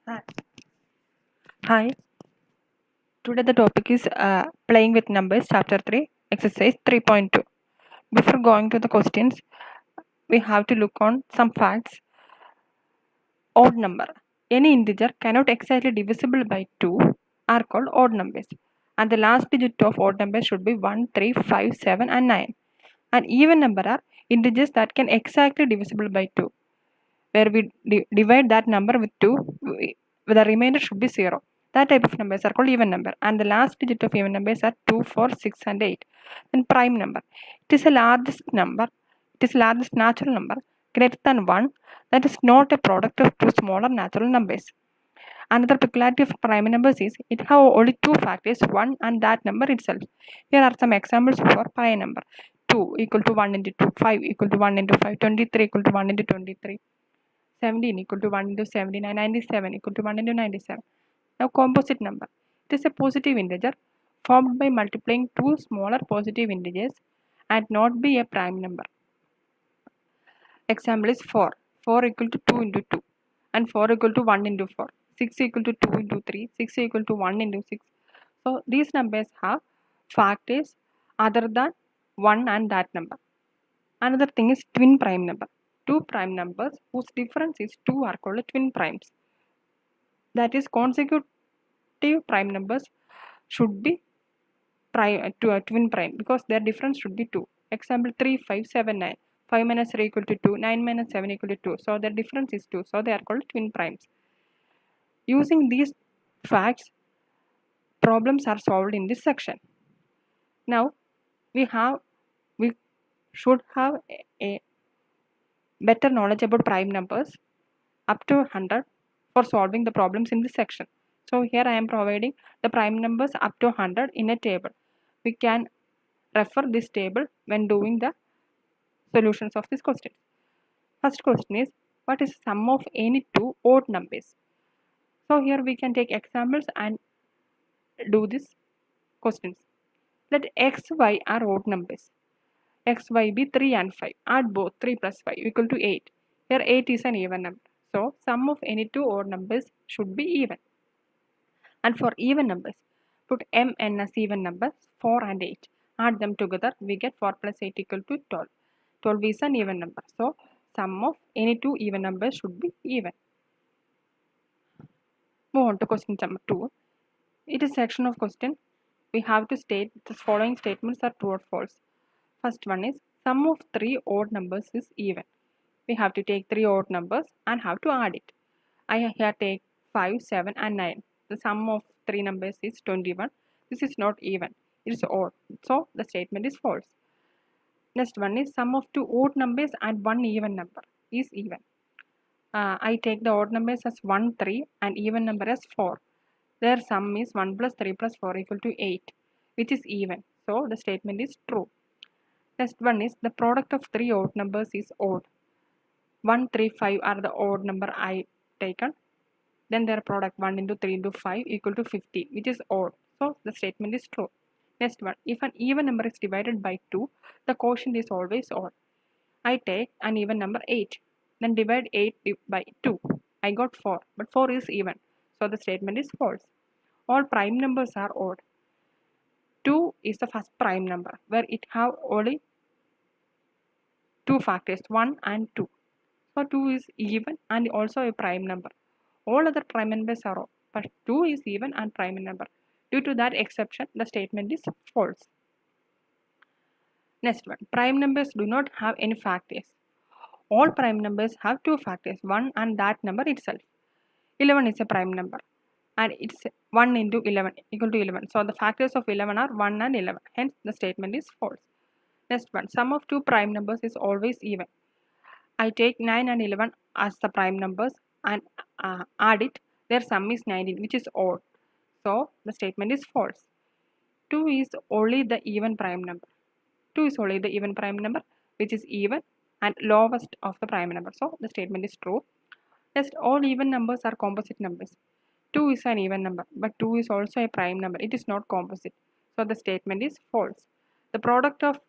Hi. Hi. Today the topic is playing with numbers, chapter 3, exercise 3.2. Before going to the questions, we have to look on some facts. Odd number. Any integer cannot exactly divisible by 2 are called odd numbers. And the last digit of odd numbers should be 1, 3, 5, 7 and 9. And even number are integers that can exactly divisible by 2. Where we divide that number with 2, the remainder should be 0. That type of numbers are called even number, and the last digit of even numbers are 2, 4, 6 and 8. Then prime number. It is the largest number, it is the largest natural number greater than 1 that is not a product of two smaller natural numbers. Another peculiarity of prime numbers is it have only two factors, 1 and that number itself. Here are some examples for prime number. 2 equal to 1 into 2, 5 equal to 1 into 5, 23 equal to 1 into 23. 17 equal to 1 into 79, 97 equal to 1 into 97. Now composite number. It is a positive integer formed by multiplying two smaller positive integers and not be a prime number. Example is 4. 4 equal to 2 into 2 and 4 equal to 1 into 4. 6 equal to 2 into 3. 6 equal to 1 into 6. So these numbers have factors other than 1 and that number. Another thing is twin prime number. Two prime numbers whose difference is 2 are called twin primes. That is, consecutive prime numbers should be to a twin prime because their difference should be 2. Example 3, 5, 7, 9. 5 minus 3 equal to 2, 9 minus 7 equal to 2. So their difference is 2. So they are called twin primes. Using these facts, problems are solved in this section. Now we should have a better knowledge about prime numbers up to 100 for solving the problems in this section. So here I am providing the prime numbers up to 100 in a table. We can refer this table when doing the solutions of this question. First question is, what is the sum of any two odd numbers? So here we can take examples and do these questions. Let x, y are odd numbers. X, y be 3 and 5. Add both 3 plus 5 equal to 8. Here 8 is an even number. So sum of any two odd numbers should be even. And for even numbers, put mn as even numbers 4 and 8. Add them together, we get 4 plus 8 equal to 12. 12 is an even number. So sum of any two even numbers should be even. Move on to question number 2. It is section of question. We have to state the following statements are true or false. First one is sum of three odd numbers is even. We have to take three odd numbers and have to add it. I here take 5, 7 and 9. The sum of three numbers is 21. This is not even. It is odd. So the statement is false. Next one is sum of two odd numbers and one even number is even. I take the odd numbers as 1, 3 and even number as 4. Their sum is 1 plus 3 plus 4 equal to 8, which is even. So the statement is true. Next one is the product of three odd numbers is odd. 1, 3, 5 are the odd number I taken. Then their product 1 into 3 into 5 equal to 50, which is odd. So the statement is true. Next one, if an even number is divided by 2, the quotient is always odd. I take an even number 8, then divide 8 by 2. I got 4, but 4 is even. So the statement is false. All prime numbers are odd. 2 is the first prime number where it have only two factors, 1 and 2. So 2 is even and also a prime number. All other prime numbers are odd, but 2 is even and prime number. Due to that exception, the statement is false. Next one, prime numbers do not have any factors. All prime numbers have two factors, 1 and that number itself. 11 is a prime number and it's 1 into 11 equal to 11. So the factors of 11 are 1 and 11. Hence the statement is false. Next one, sum of two prime numbers is always even. I take 9 and 11 as the prime numbers and add it. Their sum is 19, which is odd. So the statement is false. 2 is only the even prime number. 2 is only the even prime number, which is even and lowest of the prime number. So the statement is true. Next, all even numbers are composite numbers. 2 is an even number, but 2 is also a prime number. It is not composite. So the statement is false. The product of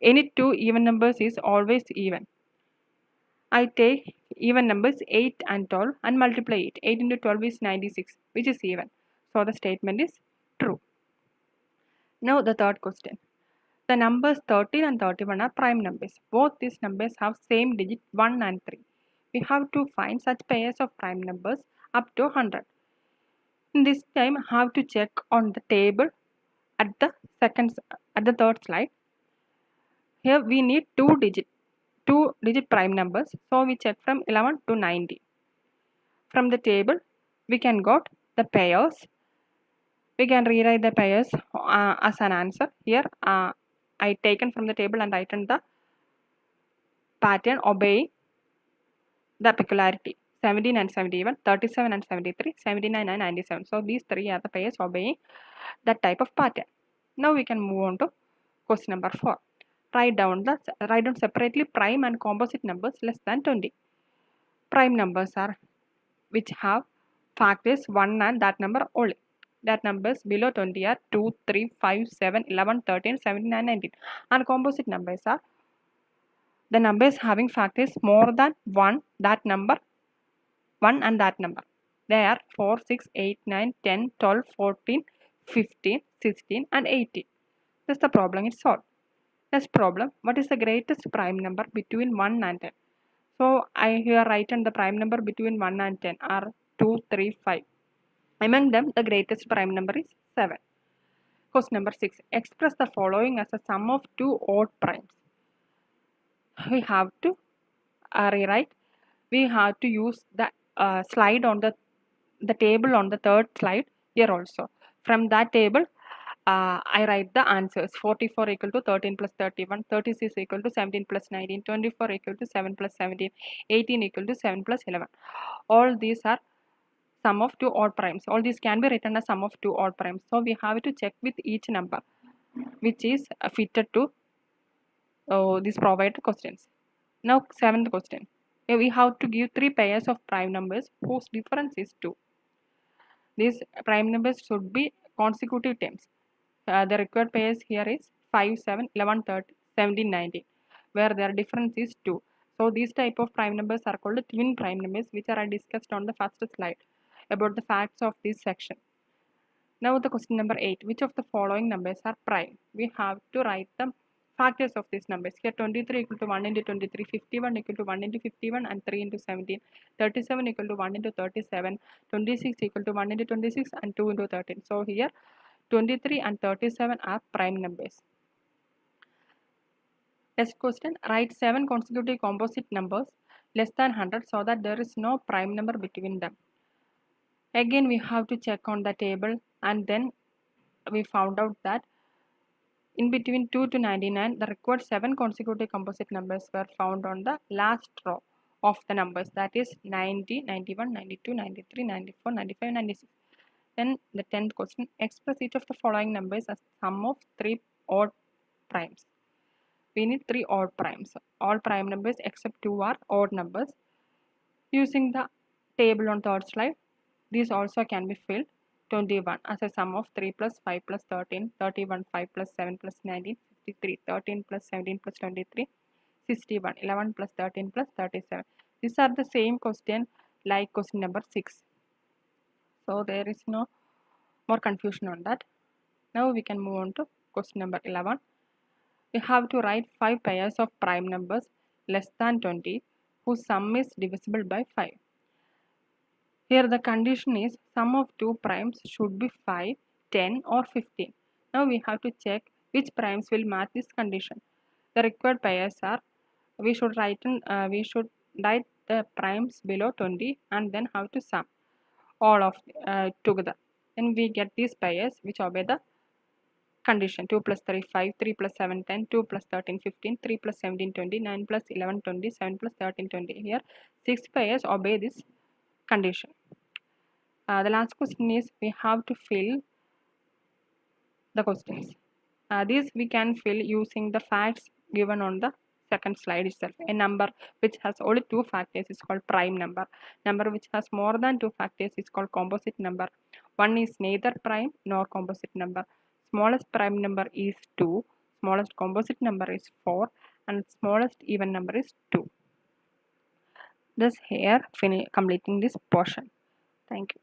any two even numbers is always even. I take even numbers 8 and 12 and multiply it. 8 into 12 is 96, which is even. So the statement is true. Now the third question. The numbers 13 and 31 are prime numbers. Both these numbers have same digit 1 and 3. We have to find such pairs of prime numbers up to 100. In this time, I have to check on the table at the third slide. Here we need two digit prime numbers. So we check from 11 to 90. From the table, we can got the pairs. We can rewrite the pairs as an answer. Here, I taken from the table and written the pattern obeying the peculiarity. 17 and 71, 37 and 73, 79 and 97. So these three are the pairs obeying that type of pattern. Now we can move on to question number 4. Write down separately prime and composite numbers less than 20. Prime numbers are which have factors 1 and that number only. That numbers below 20 are 2, 3, 5, 7, 11, 13, 17 and 19. And composite numbers are the numbers having factors more than 1 and that number. They are 4, 6, 8, 9, 10, 12, 14, 15, 16 and 18. Thus the problem is solved. Next problem, what is the greatest prime number between 1 and 10? So I here written the prime number between 1 and 10 are 2, 3, 5. Among them, the greatest prime number is 7. Question number 6. Express the following as a sum of two odd primes. We have to rewrite. We have to use the slide on the table on the third slide here also. From that table, I write the answers. 44 equal to 13 plus 31, 36 equal to 17 plus 19, 24 equal to 7 plus 17, 18 equal to 7 plus 11. All these are sum of two odd primes. All these can be written as sum of two odd primes. So we have to check with each number which is fitted to these provided questions. Now 7th question. Here we have to give 3 pairs of prime numbers whose difference is 2. These prime numbers should be consecutive terms. The required pairs here is 5, 7, 11, 30, 17, 19, where their difference is 2. So these type of prime numbers are called twin prime numbers, which are discussed on the first slide about the facts of this section. Now the question number 8. Which of the following numbers are prime? We have to write the factors of these numbers. Here 23 equal to 1 into 23, 51 equal to 1 into 51 and 3 into 17, 37 equal to 1 into 37, 26 equal to 1 into 26 and 2 into 13. So here 23 and 37 are prime numbers. Next question, write 7 consecutive composite numbers less than 100 so that there is no prime number between them. Again we have to check on the table and then we found out that in between 2 to 99 the required 7 consecutive composite numbers were found on the last row of the numbers, that is 90, 91, 92, 93, 94, 95, 96. Then the 10th question, express each of the following numbers as sum of 3 odd primes. We need 3 odd primes. All prime numbers except 2 are odd numbers. Using the table on third slide, these also can be filled. 21 as a sum of 3 plus 5 plus 13, 31, 5 plus 7 plus 19, 53, 13 plus 17 plus 23, 61, 11 plus 13 plus 37. These are the same question like question number 6. So there is no more confusion on that. Now we can move on to question number 11. We have to write 5 pairs of prime numbers less than 20 whose sum is divisible by 5. Here the condition is sum of two primes should be 5, 10 or 15. Now we have to check which primes will match this condition. The required pairs are, we should write the primes below 20 and then have to sum all of together. Then we get these pairs which obey the condition. 2 plus 3 5, 3 plus 7 10, 2 plus 13 15, 3 plus 17 20, 9 plus 11 20, 7 plus 13 20. Here 6 pairs obey this condition. The last question is we have to fill the questions. These we can fill using the facts given on the second slide itself. A number which has only 2 factors is called prime number. Number which has more than 2 factors is called composite number. One is neither prime nor composite number. Smallest prime number is 2, smallest composite number is 4, and smallest even number is 2. this here completing this portion. Thank you.